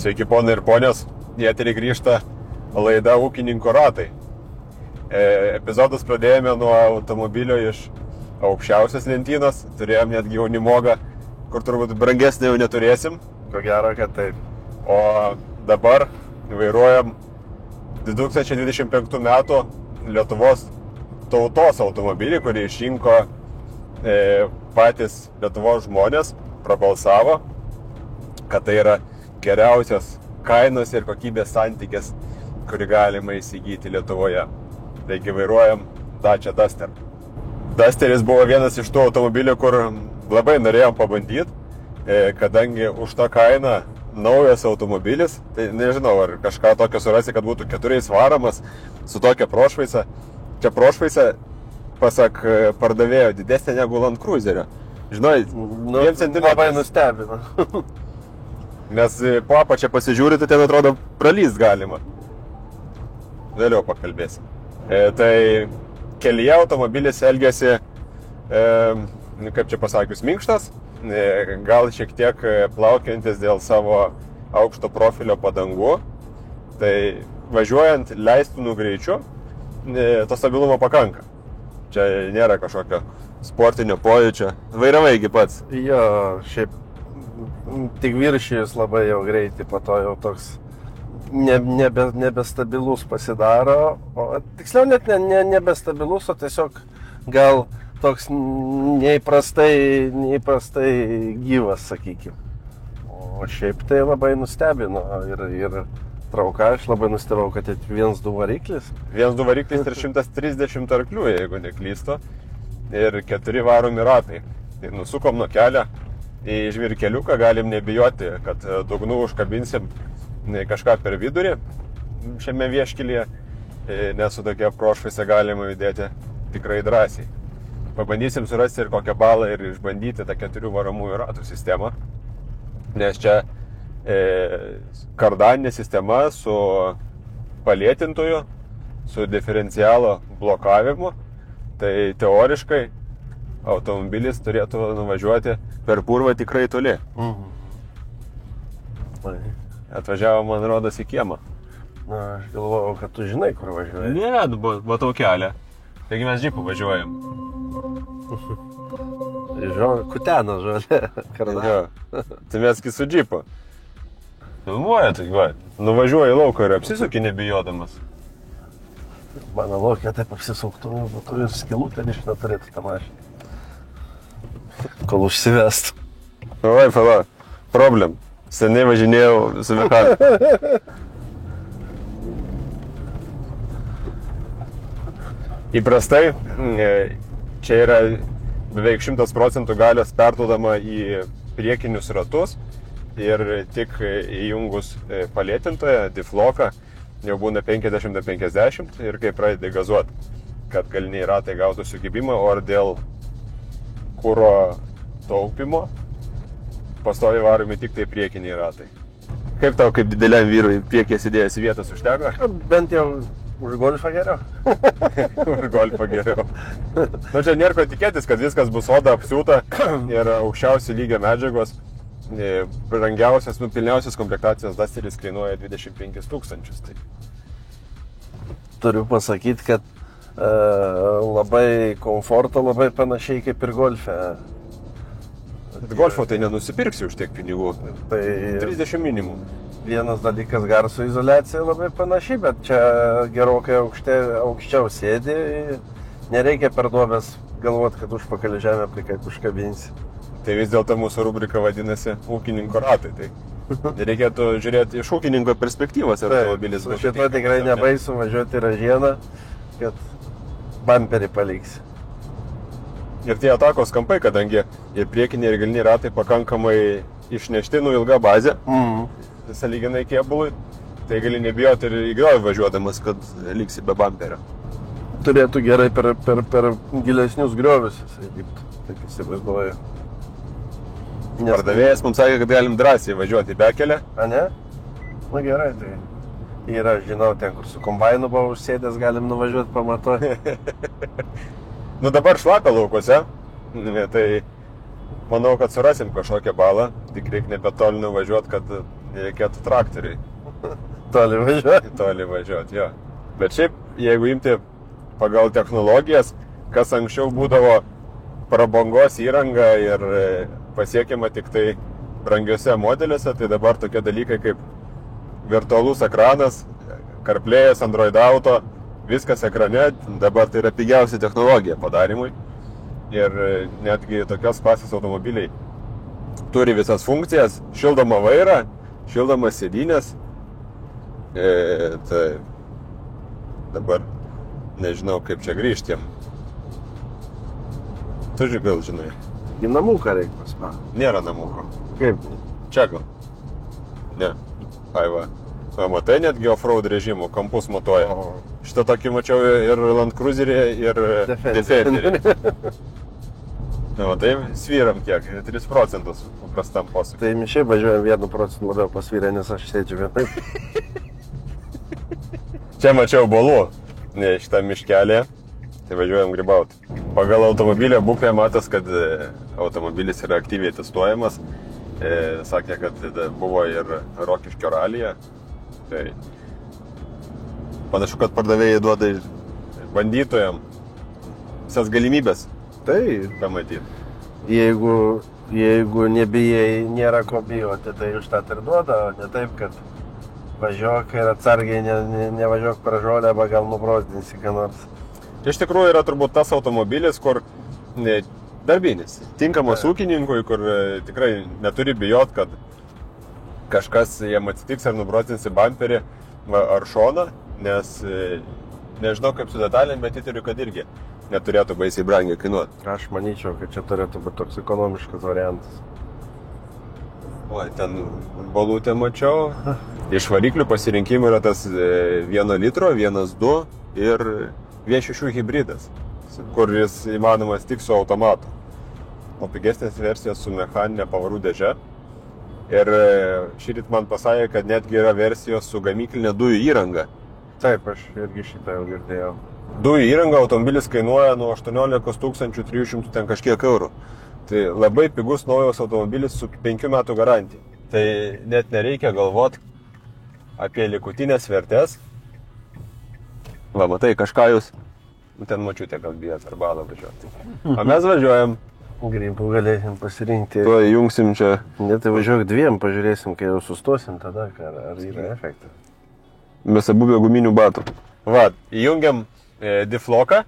Sveiki ponai ir ponios, į eterį grįžta laida Ūkininko ratai. Epizodus pradėjome nuo automobilio iš aukščiausios lentynos, turėjom netgi jaunimogą, kur turbūt brangesnį jau neturėsim. Ko gero, kad taip. O dabar vairuojam 2025 metų Lietuvos tautos automobilį, kurį išrinko patys Lietuvos žmonės, prabalsavo, kad tai yra geriausios kainos ir kokybės santykis, kurį galima įsigyti Lietuvoje. Taigi vairuojam Dacia Duster. Dusteris buvo vienas iš tų automobilių, kur labai norėjom pabandyti, kadangi už tą kainą naujas automobilis, tai nežinau, ar kažką tokio surasi, kad būtų 4 varomas su tokia prošvaisa. Čia prošvaisa, pasak pardavėjo, didesnė negu Land Cruiserio. Žinai, 2 cm. Labai nustebino. Nes po apačią pasižiūri, tai ten atrodo pralyst galima. Vėliau pakalbėsim. Tai kelyje automobilis elgiasi, kaip čia pasakius, minkštas, gal šiek tiek plaukiantis dėl savo aukšto profilio padangų. Tai važiuojant leistinų greičiu, to stabilumo pakanka. Čia nėra kažkokio sportinio pojūčio. Vairavai pats. Jo, šiaip tik viršijus labai jau greitai, po to jau toks nebestabilus pasidaro, o tiksliau net nebestabilus, o tiesiog gal toks neįprastai gyvas, sakykime. O šiaip tai labai nustebino ir trauka, aš labai nustebau, kad 1.2 variklis. 1.2 variklis ir 130 arklių, jeigu neklystu, ir 4 varomi ratai. Tai nusukom nuo kelio į žvyrkeliuką, galim nebijoti, kad dugnu užkabinsim kažką per vidurį šiame vieškelyje, nes su tokia prošvaisa galima judėti tikrai drąsiai. Pabandysim surasti ir kokią balą ir išbandyti tą 4 varomųjų ratų sistemą, nes čia kardaninė sistema su palėtintoju, su diferencialo blokavimu, tai teoriškai automobilis turėtų nuvažiuoti per purvą tikrai toli. Atvažiavo, man rodos, į kiemą. Na, aš galvojau, kad tu žinai, kur važiuoji. Ne, matau kelią. Taigi mes džipu važiuojam. Kutena žolė. Jo. Tai mes su džipu. Filmuoja, tai va. Nuvažiuoji į lauką ir apsisuki nebijodamas. Mano laukia taip apsisuktų, būtų ir skilutę nežinau turėtų tą mašiną. Kol užsivestų. Oi, pala, problem. Seniai važinėjau su mechaniku. Įprastai, čia yra beveik 100% galios perduodama į priekinius ratus ir tik įjungus palėtintoją, difloką, jau būna 50-50 ir kai pradedi gazuoti, kad galiniai ratai gautų sugibimą, o ar dėl kuro taupimo pastoviai varomi tik tai priekiniai ratai. Kaip tau, kaip dideliam vyrui, priekį sėdėjęs vietos užteko? Bent jau už golfą geriau. Už golfą geriau. Nu čia nėra ko tikėtis, kad viskas bus oda apsiūta ir aukščiausių lygio medžiagos. Brangiausias, pilniausias komplektacijos Dusteris kainuoja 25 000. Tai. Turiu pasakyti, kad labai komforto, labai panašiai kaip ir golfe. Golfo tai nenusipirksi už tiek pinigų. Tai 30 minimum. Vienas dalykas, garso izoliacija labai panašiai, bet čia gerokai aukščiau sėdi. Nereikia per duobes galvoti, kad užpakalį žemę kaip užkabinsi. Tai vis dėlto mūsų rubrika vadinasi Ūkininko ratai. Tai reikėtų žiūrėti iš ūkininko perspektyvos. Taip, su šito tikrai nebaisu važiuoti ražieną, kad bamperį paliksi. Ir tie atakos kampai, kadangi ir priekiniai ir galiniai ratai pakankamai išnešti, ilga bazė, sąlyginai kėbului, tai gali nebijoti ir į griovį važiuodamas, kad liksi be bamperio. Turėtų gerai per gilesnius griovius, taip įsivaizduoju. Pardavėjas mums sakė, kad galim drąsiai važiuoti į bekelę. A ne? Na gerai, tai yra, žinau, ten, kur su kombainu buvo užsėdęs, galim nuvažiuoti pamatuoti. Nu dabar šlapia laukuose, tai manau, kad surasim kažkokią balą, tik reikia nebetoli nuvažiuoti, kad nereikėtų traktoriai Toli važiuoti. važiuoti, jo. Bet šiaip, jeigu imti pagal technologijas, kas anksčiau būdavo prabangos įranga ir pasiekiama tik tai brangiuose modeliuose, tai dabar tokie dalykai kaip virtualus ekranas, CarPlay'as, Android Auto, viskas ekrane, dabar tai yra pigiausia technologija padarimui. Ir netgi tokios klasės automobiliai turi visas funkcijas, šildomą vairą, šildomas sėdynės. Tai dabar nežinau, kaip čia grįžtiem. Tu gal žinai. Į namuką reikia pasma. Nėra namuko. Kaip? Čia gal. Ne. Ai va. Va, matai, netgi off-road režimų, kampus matuoja. Šitą tokį mačiau ir Land Cruiserį, ir Defenderį. Na, tai svyram kiek? 3% paprastam posūkiui. Tai mišiai važiuojam 1% labiau pasvyrę, nes aš sėdžiu vienai. Čia mačiau bolų, ne šitą miškelį, tai važiuojam grybauti. Pagal automobilio būklę matas, kad automobilis yra aktyviai testuojamas. Sakė, kad buvo ir Rokiškio ralyje. Tai panašu, kad pardavėjai duoda bandytojam visas galimybės. Tai, pamatyti. Jeigu nebijai, nėra ko bijoti, tai užtat ir duoda, o ne taip, kad važiuok ir atsargiai nevažiuok per žolę, arba gal nubrozdinsi ką nors. Iš tikrųjų yra turbūt tas automobilis, kur darbinis, tinkamas ūkininkui, kur tikrai neturi bijot, kad kažkas jam atsitiks ar nubrozdinsi bamperį ar šoną, nes nežinau kaip su detalėm, bet įtariu, kad irgi neturėtų baisiai brangiai kainuoti. Aš manyčiau, kad čia turėtų būti toks ekonomiškas variantas. O, ten balutę mačiau. Iš variklių pasirinkimų yra tas 1 litro, 1.2 ir 1.6 hybridas, kuris įmanomas tik su automatu. O pigesnės versijos su mechaninė pavarų dėže. Ir šįryt man pasakė, kad netgi yra versijos su gamyklinė dujų įranga. Taip, aš irgi šitą jau girdėjau. Dujų įranga automobilis kainuoja nuo 18 300 ten kažkiek eurų. Tai labai pigus naujos automobilis su 5 metų garantija. Tai net nereikia galvoti apie likutinės vertės. Va, matai, kažką jūs, ten mačiutė gal bijat ar balą važiuoti. O mes važiuojam. Grybų galėsim pasirinkti. Tuo jungsim čia. Ne, tai važiuok dviem, pažiūrėsim, kai jau sustosim tada, ar yra efektas. Mes abu be guminių batų. Va, įjungiam difloką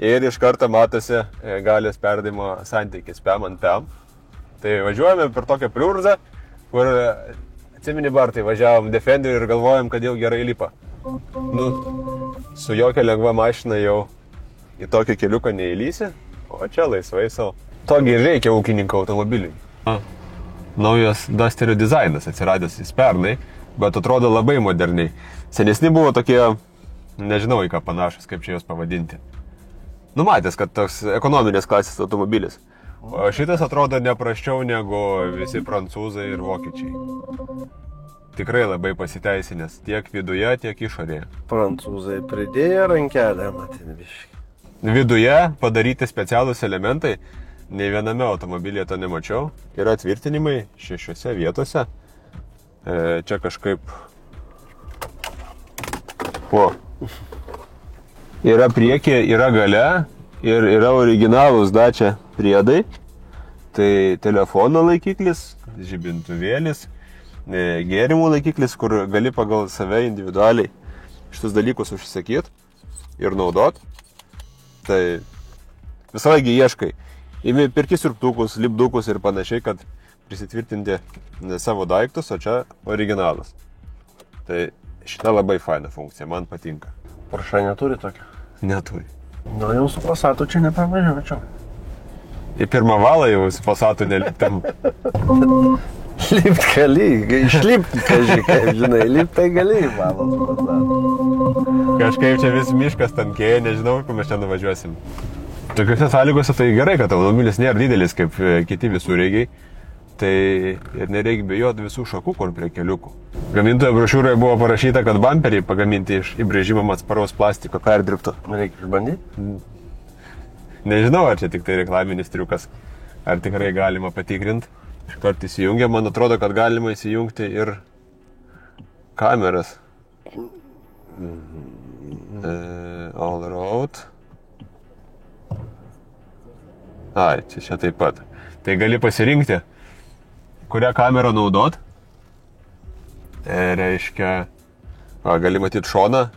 ir iš karto matosi galios perdavimo santykis PEM ant PEM. Tai važiuojame per tokią pliurzą, kur atsimeni Bartai, važiavom Defenderiu ir galvojom, kad jau gerai lipa. Nu, su jokia lengva mašina jau į tokį keliuką neįlysi, o čia laisvai savo. Togi reikia ūkininko automobiliui. Naujas Dusterio dizainas atsiradęs jis pernai, bet atrodo labai moderniai. Senesni buvo tokie, nežinau į ką panašus, kaip čia juos pavadinti. Numatęs, kad toks ekonominės klasės automobilis. O šitas atrodo neprasčiau negu visi prancūzai ir vokiečiai. Tikrai labai pasiteisinęs tiek viduje, tiek išorėje. Prancūzai pridėjo rankelę, matin biškai. Viduje padaryti specialūs elementai, nei viename automobilyje to nemačiau. Yra tvirtinimai 6 vietose. Čia kažkaip... O. Yra priekė, yra gale ir yra originalūs Dacia priedai. Tai telefono laikiklis, žibintuvėlis, gėrimų laikiklis, kur gali pagal save individualiai šitus dalykus užsisakyti ir naudot. Tai visą laikį ieškai. Įmi pirki siurbtukus, lipdukus ir panašiai, kad prisitvirtinti savo daiktus, o čia originalas. Tai šita labai faina funkcija, man patinka. Porsche neturi tokio? Neturi. Nu, jau su Passatu čia nepavažiuočiau. Į pirmą valą jau su Passatu neliptam. Lipt gali, išlipti, kaip žinai, lipt tai gali į valą su Passatu. Kažkaip čia vis miškas tankėja, nežinau, kur mes čia nuvažiuosim. Tokiuose sąlygose tai gerai, kad automobilis nėra didelis kaip kiti visureigiai. Tai ir nereikia bijoti visų šakų, kur prie keliukų. Gamintojo brošiūroje buvo parašyta, kad bamperiai pagaminti iš įbrėžimam atsparaus plastiko perdirbto. Reikia išbandyti? Nežinau, ar čia tik tai reklaminis triukas, ar tikrai galima patikrinti. Iškart įsijungia, man atrodo, kad galima įsijungti ir kameras. All road. Ai, čia taip pat. Tai gali pasirinkti, kurią kamerą naudot. Reiškia, gali matyti šoną,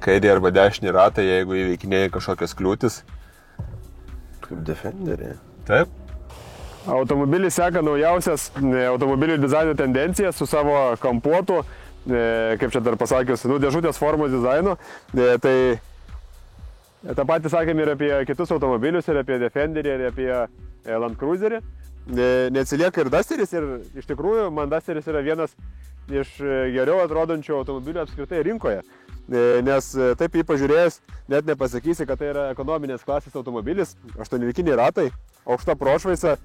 kairį arba dešinį ratą, jeigu įveikinėjai kažkokias kliūtis. Kaip Defenderį. Taip. Automobilis seka naujausias automobilių dizaino tendencijas su savo kampuotu, kaip čia dar pasakius, dėžutės formos dizainu. Tai tą patį sakėm ir apie kitus automobilius, ir apie Defenderį, ir apie Land Cruiserį. Neatsilieka ir Dusteris, ir iš tikrųjų man Dusteris yra vienas iš geriau atrodančių automobilių apskritai rinkoje. Nes taip jį pažiūrėjus, net nepasakysi, kad tai yra ekonominės klasės automobilis, 8-vikiniai ratai, aukšta prošvaisa,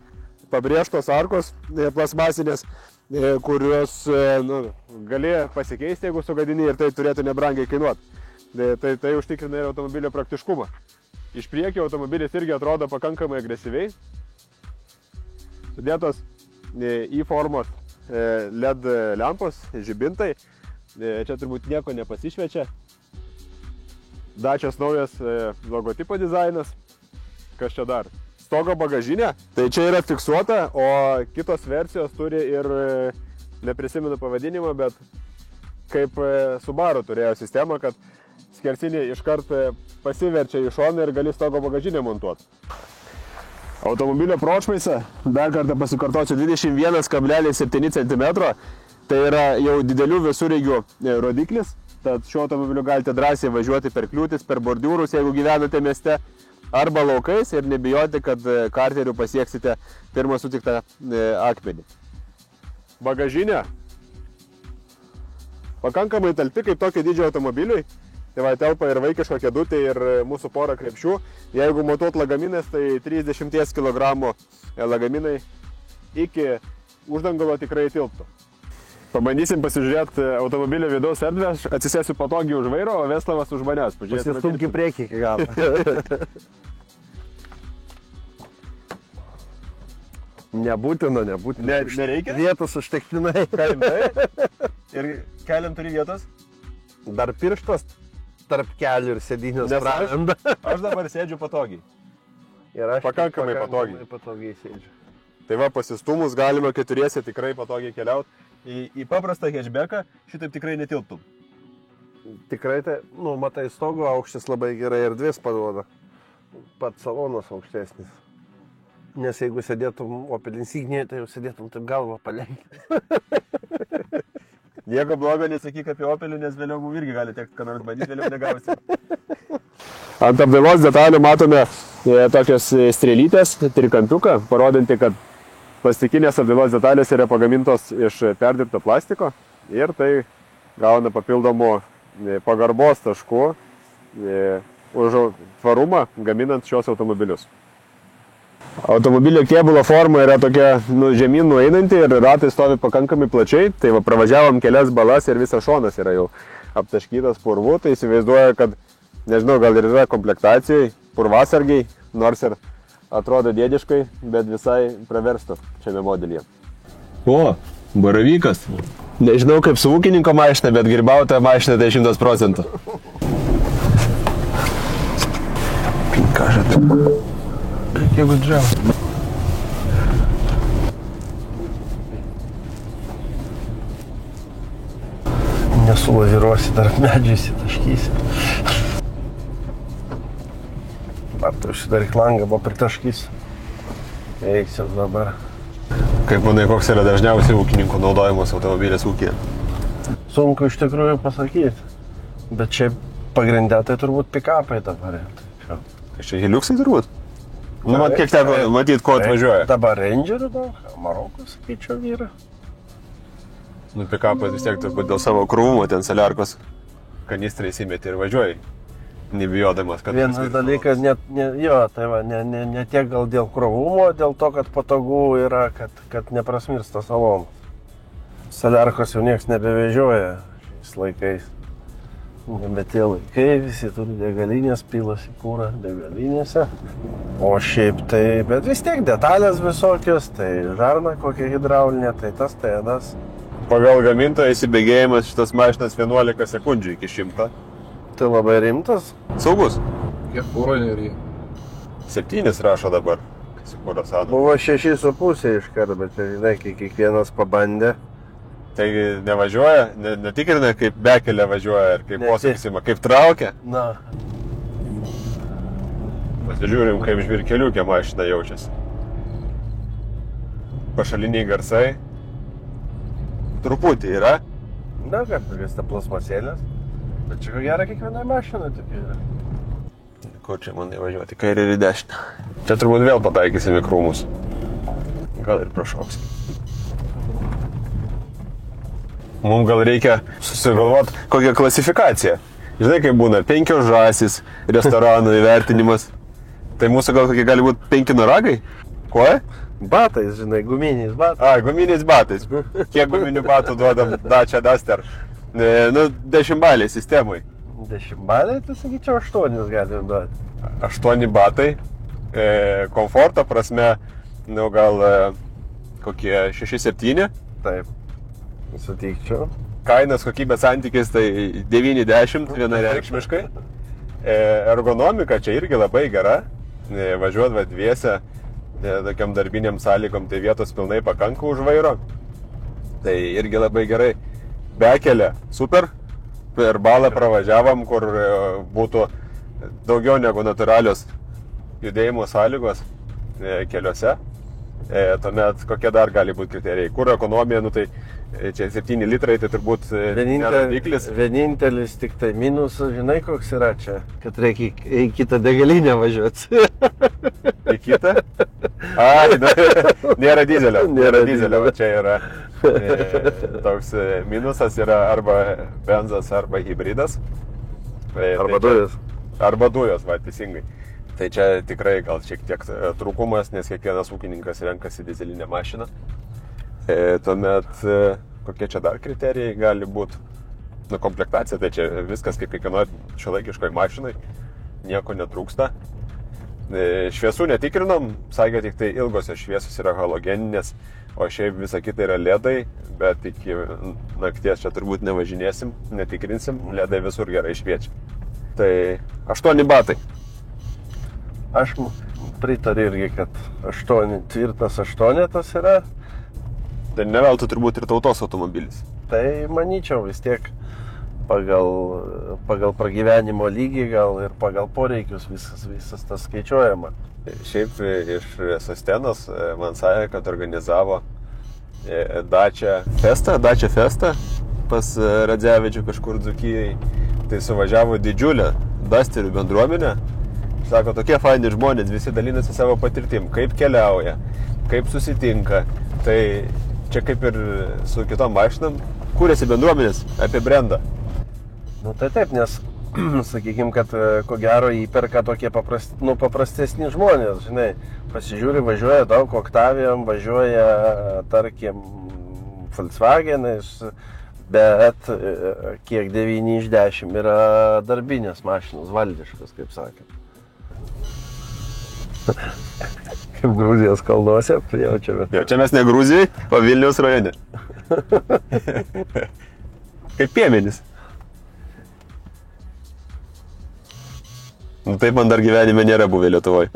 pabrėžtos arkos plasmasinės, kurios gali pasikeisti, jeigu sugadini, ir tai turėtų nebrangiai kainuoti. Tai užtikrina ir automobilio praktiškumą. Iš priekio automobilis irgi atrodo pakankamai agresyviai. Sudėtos į formos LED lempos, žibintai. Čia turbūt nieko nepasišviečia. Dačios naujas logotipo dizainas. Kas čia dar? Stogo bagažinė. Tai čia yra fiksuota, o kitos versijos turi ir, neprisimenu pavadinimą, bet kaip Subaru turėjo sistemą, kad skersinį iškart pasiverčia į šoną ir gali stogo bagažinę montuoti. Automobilio prošvaisa, dar kartą pasikartosiu, 21,7 cm. Tai yra jau didelių visureigių rodiklis, tad šiuo automobiliu galite drąsiai važiuoti per kliūtis, per bordiūrus, jeigu gyvenate mieste, arba laukais, ir nebijoti, kad karteriu pasieksite pirmą sutiktą akmenį. Bagažinė pakankamai talpi kaip tokio dydžio automobiliui. Tai va, telpa ir vaikiško kėdutė, ir mūsų porą krepšių. Jeigu montuot lagaminės, tai 30 kg lagaminai iki uždangalo tikrai tilptų. Pabandysim pasižiūrėti automobilio vidaus erdvę, atsisėsiu patogiai už vairo, o Veslavas už manęs. Pasistumk į priekį iki galo. Nebūtina. Nereikia? Vietos užtektinai. Ir keliam turi vietos? Dar pirštas tarp kelių ir sėdynės praranda. Aš dabar sėdžiu patogiai. Ir aš pakankamai patogiai sėdžiu. Tai va, pasistumus galima keturiese tikrai patogiai keliauti. Į paprastą hatchbacką šitaip tikrai netilptum. Tikrai tai, matai, stogo aukštis labai gerai erdvės paduoda. Pats salonas aukštesnis. Nes jeigu sėdėtum Opel Insignijoje, tai jau sėdėtum taip galvą palenkti. Nieko blogo nesakyk apie Opelį, nes vėliau mums irgi gali tekti, ką nors bandyti, vėliau negausi. Ant apdailos detalių matome tokios strėlytės, trikampiuką, parodinti, kad plastikinės apdailos detalės yra pagamintos iš perdirbto plastiko, ir tai gauna papildomų pagarbos taškų už tvarumą gaminant šios automobilius. Automobilio kėbulo forma yra tokia žemyn nueinanti ir ratai stovi pakankamai plačiai, tai va, pravažiavom kelias balas ir visas šonas yra jau aptaškytas purvu, tai įsivaizduoja, kad, nežinau, gal ir yra komplektacijai, purvasargiai, nors ir atrodo dėdiškai, bet visai praverstų šiame modelyje. O, baravykas. Nežinau kaip su ūkininko mašina, bet grybautojo mašina tai 100%. Ką žadė? Kiek gudžiau. Nesulaviruosi, dar medžiais įtaškysi. Ar tu užsidaryk langą, buvo pritaškys. Eiksim dabar. Kaip manai, koks yra dažniausiai ūkininkų naudojimas automobilės ūkyje? Sunku iš tikrųjų pasakyti. Bet šiaip pagrindę tai turbūt pikapai dabar. Čia hiliuksai turbūt? Man kiek teko matyti, ko atvažiuoja. Dabar Rangerių daug, Maroko, sakyčiau, yra. Pikapas vis tiek turbūt dėl savo krūvumo ten saliarkos kanistrą įsimeti ir važiuoja. Nebijodamas, kad... Vienas dalykas, ne tiek gal dėl krovumo, dėl to, kad patogu yra, kad neprasmirsta salonas. Saliarkos jau nieks nebevežioja šiais laikais. Bet tie laikai visi turi degalinės, pilasi kūrą degalinėse. O šiaip tai, bet vis tiek detalės visokios, tai žarna kokia hidraulinė, tai tas, tai anas. Pagal gamintoją įsibėgėjimas šitas mašinas 11 sekundžių iki 100. Tai labai rimtas. Saugus. Kiek kūro nereikia? 7 rašo dabar. Įsikūro sąnaudą. Buvo 6,5 iškart, bet žinai, kai kiekvienas pabandė. Tai nevažiuoja, netikrina, kaip bekelė važiuoja ir kaip Ne, posūksima, kaip traukia. Na, Pasižiūrim, kaip žvirkeliukė mašina jaučiasi. Pašaliniai garsai. Truputį yra. na, kažkokias ta plasmasėlės. Bet čia ko gera kiekvienai mašinai tokia yra. Kur čia man įvažiuoti, kairį ir į dešinę. Čia turbūt vėl pataikysim į krūmus. Gal ir prašoksim. Mums gal reikia susigalvoti kokią klasifikaciją. Žinai, kaip būna 5 žąsys, restoranų įvertinimas. Tai mūsų gal kokie gali būti 5 noragai? Kuo? Batais, žinai, guminiais batais. A, guminiais batais. Kiek guminių batų duodam Dacia Duster? 10 baliai sistemai. 10 baliai, tai sakyčiau, 8 galim duoti. 8 batai. Komforto prasme, gal kokie 6-7. Taip, sutikčiau. Kainos kokybės santykis tai 9-10 vienareikšmiškai. Ergonomika čia irgi labai gera. Važiuot va dviese, tokiam darbiniam sąlygom, tai vietos pilnai pakanka už vairo. Tai irgi labai gerai. Bekelė, super. Per balą pravažiavam, kur būtų daugiau negu natūralios judėjimo sąlygos keliuose. Tuomet kokie dar gali būti kriterijai? Kur ekonomija, tai čia 7 litrai, tai turbūt neradiklis. Vienintelis tik tai minusas, žinai, koks yra čia, kad reikia į kitą degalinę važiuoti. Į kitą? Ai, nėra dizelio. Nėra dizelio, va čia yra toks minusas, yra arba benzas, arba hybridas. Arba dujos. Arba dujos, va, teisingai. Tai čia tikrai gal šiek tiek trūkumas, nes kiekvienas ūkininkas renkasi dizelinę mašiną. Tuomet kokie čia dar kriterijai gali būti? Komplektacija, tai čia viskas kaip kiekvienoj šiuolaikiškoj mašinai, nieko netrūksta. Šviesų netikrinom, sakė tik tai ilgosios šviesos yra halogeninės, o šiaip visa kita yra ledai, bet iki nakties čia turbūt nevažinėsim, netikrinsim, ledai visur gerai šviečia. Tai 8 batai. Aš pritariu irgi, kad tvirtas 8 yra. Tai neveltui turbūt ir tautos automobilis. Tai manyčiau vis tiek pagal pragyvenimo lygį gal ir pagal poreikius visas tas skaičiuojama. Šiaip iš Sostenos man sakė, kad organizavo Dacia Festą pas Radzevičių kažkur Dzūkijai. Tai suvažiavo didžiulę Dusterių bendruomenę. Sako, tokie faini žmonės, visi dalinasi savo patirtim, kaip keliauja, kaip susitinka. Tai čia kaip ir su kitom mašinam, kūrėsi bendruomenės apie brendą. Nu tai taip, nes sakykime, kad ko gero įperka tokie paprastesni žmonės, žinai, pasižiūri, važiuoja daug Octaviam, važiuoja, tarkim, Volkswagenais, bet kiek 9 iš 10 yra darbinės mašinos, valdiškas, kaip sakė. Kaip Gruzijos kalnuose, jaučiame. Jau čia mes ne Gruzijai, o Vilniaus rajone. Kaip piemenys. Nu taip man dar gyvenime nėra buvę Lietuvoje.